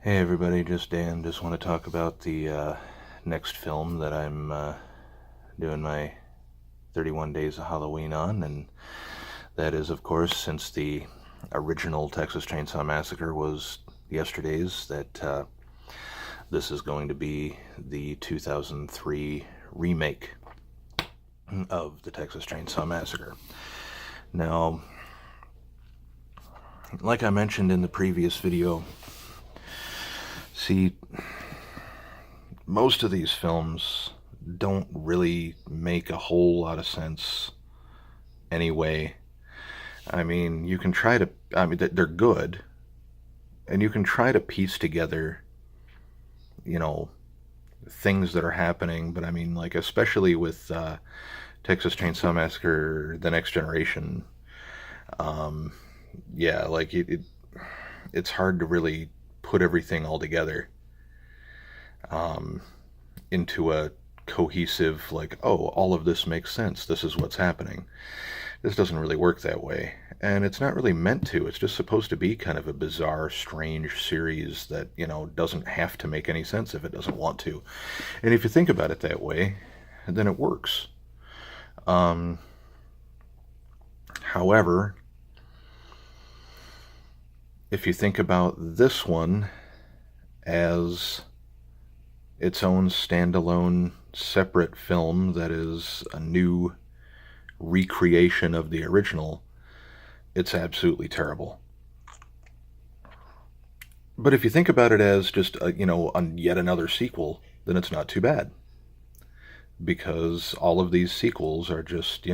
Hey everybody, just Dan. Just want to talk about the next film that I'm doing my 31 Days of Halloween on, and that is, of course, since the original Texas Chainsaw Massacre was yesterday's, that this is going to be the 2003 remake of the Texas Chainsaw Massacre. Now, like I mentioned in the previous video, see, most of these films don't really make a whole lot of sense anyway. I mean, you can try to, they're good, and you can try to piece together, you know, things that are happening, but I mean, like, especially with Texas Chainsaw Massacre, The Next Generation, um, yeah, like, it's hard to really put everything all together um, into a cohesive, like, oh, all of this makes sense, this is what's happening. This doesn't really work that way, and it's not really meant to. It's just supposed to be kind of a bizarre, strange series that, doesn't have to make any sense if it doesn't want to. And if you think about it that way, then it works. However, if you think about this one as its own standalone, separate film that is a new recreation of the original, it's absolutely terrible. But if you think about it as just yet another sequel, then it's not too bad, because all of these sequels are just,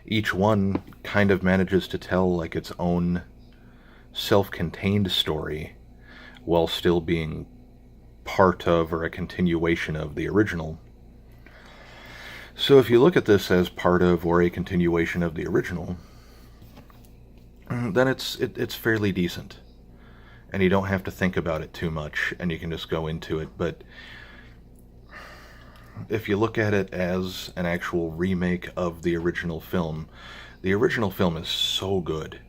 each one kind of manages to tell like its own self-contained story while still being part of or a continuation of the original. So if you look at this as part of or a continuation of the original, then it's fairly decent, and you don't have to think about it too much, and you can just go into it. But if you look at it as an actual remake of the original film is so good,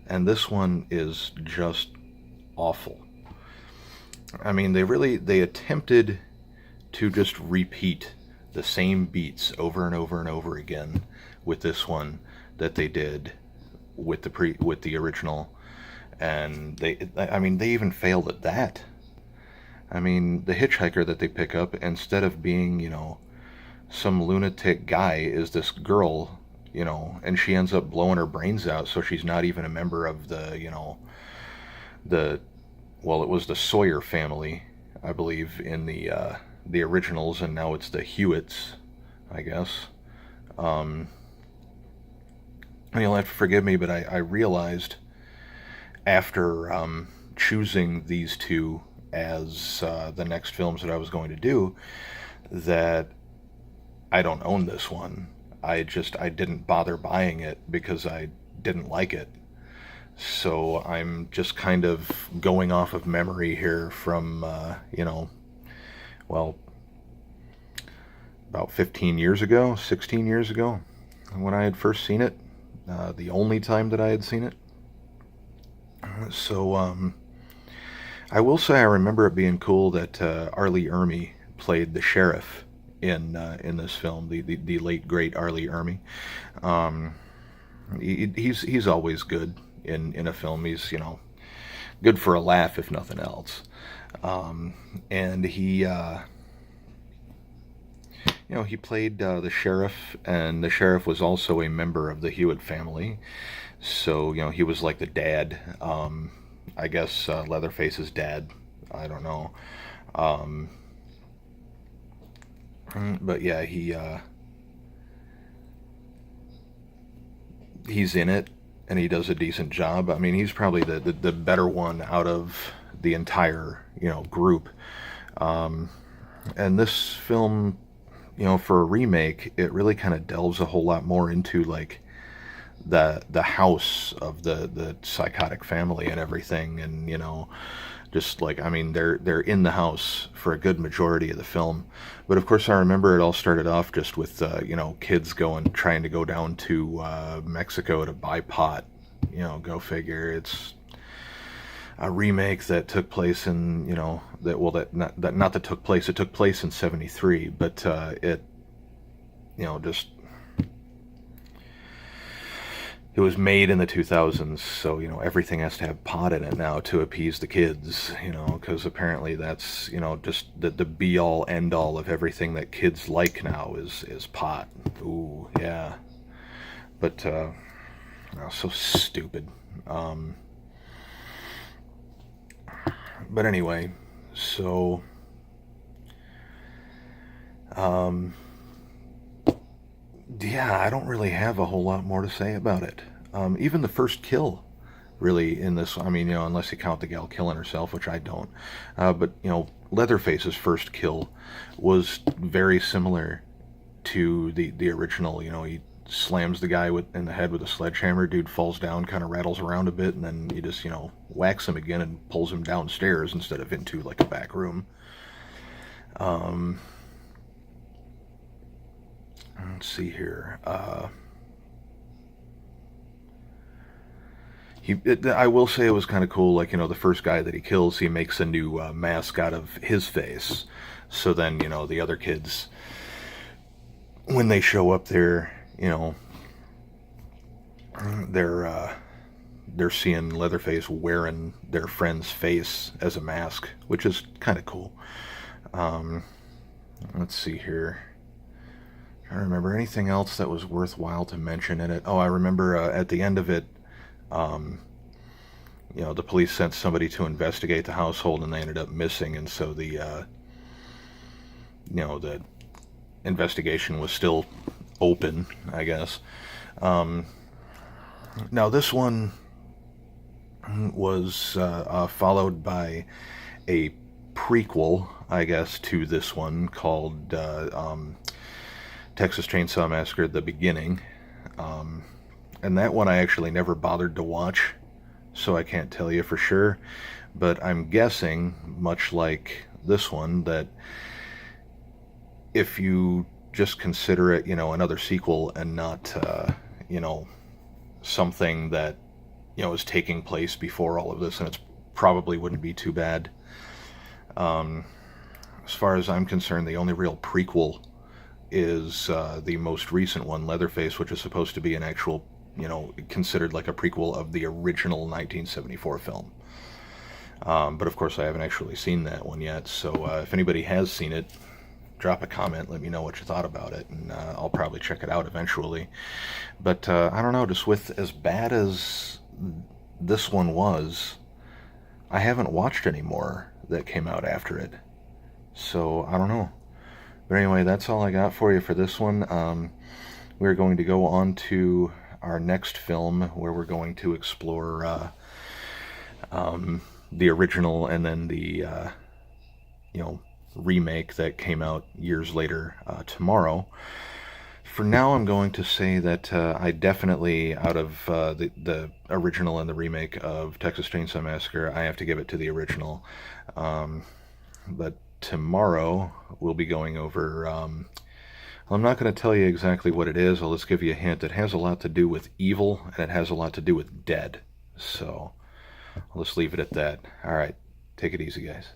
and this one is just awful. I mean, they attempted to just repeat the same beats over and over and over again with this one that they did with the original, and they even failed at that. I mean, the hitchhiker that they pick up, instead of being, some lunatic guy, is this girl, and she ends up blowing her brains out, so she's not even a member of it was the Sawyer family, I believe, in the originals, and now it's the Hewitts, I guess. You'll have to forgive me, but I realized after choosing these two as the next films that I was going to do that I don't own this one. I didn't bother buying it because I didn't like it. So I'm just kind of going off of memory here from, about 15 years ago, 16 years ago, when I had first seen it, the only time that I had seen it. So I will say I remember it being cool that R. Lee Ermey played the sheriff in this film, the late great R. Lee Ermey. He's always good in a film. He's good for a laugh if nothing else. And he played the sheriff, and the sheriff was also a member of the Hewitt family. So he was like the dad. I guess Leatherface's dad. I don't know. But yeah, he's in it, and he does a decent job. I mean, he's probably the better one out of the entire group. And this film, for a remake, it really kind of delves a whole lot more into like the house of the psychotic family and everything, and just like, I mean, they're in the house for a good majority of the film. But of course, I remember it all started off just with kids trying to go down to Mexico to buy pot. Go figure. It's a remake that took place in, you know, that, well, that took place, it took place in 73, but it, you know, just, it was made in the 2000s, so, you know, everything has to have pot in it now to appease the kids, you know, because apparently that's, you know, just the be all end all of everything that kids like now is pot. Ooh, yeah. But oh, so stupid. Um, but anyway, so um, yeah, I don't really have a whole lot more to say about it. Even the first kill, really, in this, I mean, you know, unless you count the gal killing herself, which I don't. But, you know, Leatherface's first kill was very similar to the original. You know, he slams the guy in the head with a sledgehammer, dude falls down, kind of rattles around a bit, and then you just, you know, whacks him again and pulls him downstairs instead of into, like, a back room. Um, let's see here. I will say it was kind of cool. Like, you know, the first guy that he kills, he makes a new mask out of his face. So then, you know, the other kids, when they show up there, you know, they're seeing Leatherface wearing their friend's face as a mask, which is kind of cool. Um, let's see here. I don't remember anything else that was worthwhile to mention in it. Oh, I remember at the end of it, um, you know, the police sent somebody to investigate the household, and they ended up missing, and so you know, the investigation was still open, I guess. Um, Now this one was followed by a prequel, I guess, to this one called Texas Chainsaw Massacre: The Beginning. Um, and that one I actually never bothered to watch, so I can't tell you for sure. But I'm guessing, much like this one, that if you just consider it, you know, another sequel and not, you know, something that, you know, is taking place before all of this, and it's probably wouldn't be too bad. Um, as far as I'm concerned, the only real prequel is the most recent one, Leatherface, which is supposed to be an actual, you know, considered like a prequel of the original 1974 film. But of course, I haven't actually seen that one yet, so if anybody has seen it, drop a comment, let me know what you thought about it, and I'll probably check it out eventually. But I don't know, just with as bad as this one was, I haven't watched any more that came out after it. So I don't know. But anyway, that's all I got for you for this one. We're going to go on to our next film, where we're going to explore the original and then the you know, remake that came out years later tomorrow. For now, I'm going to say that I definitely, out of the original and the remake of Texas Chainsaw Massacre, I have to give it to the original. But tomorrow, we'll be going over... I'm not going to tell you exactly what it is. I'll just give you a hint. It has a lot to do with evil, and it has a lot to do with dead. So, I'll just leave it at that. All right. Take it easy, guys.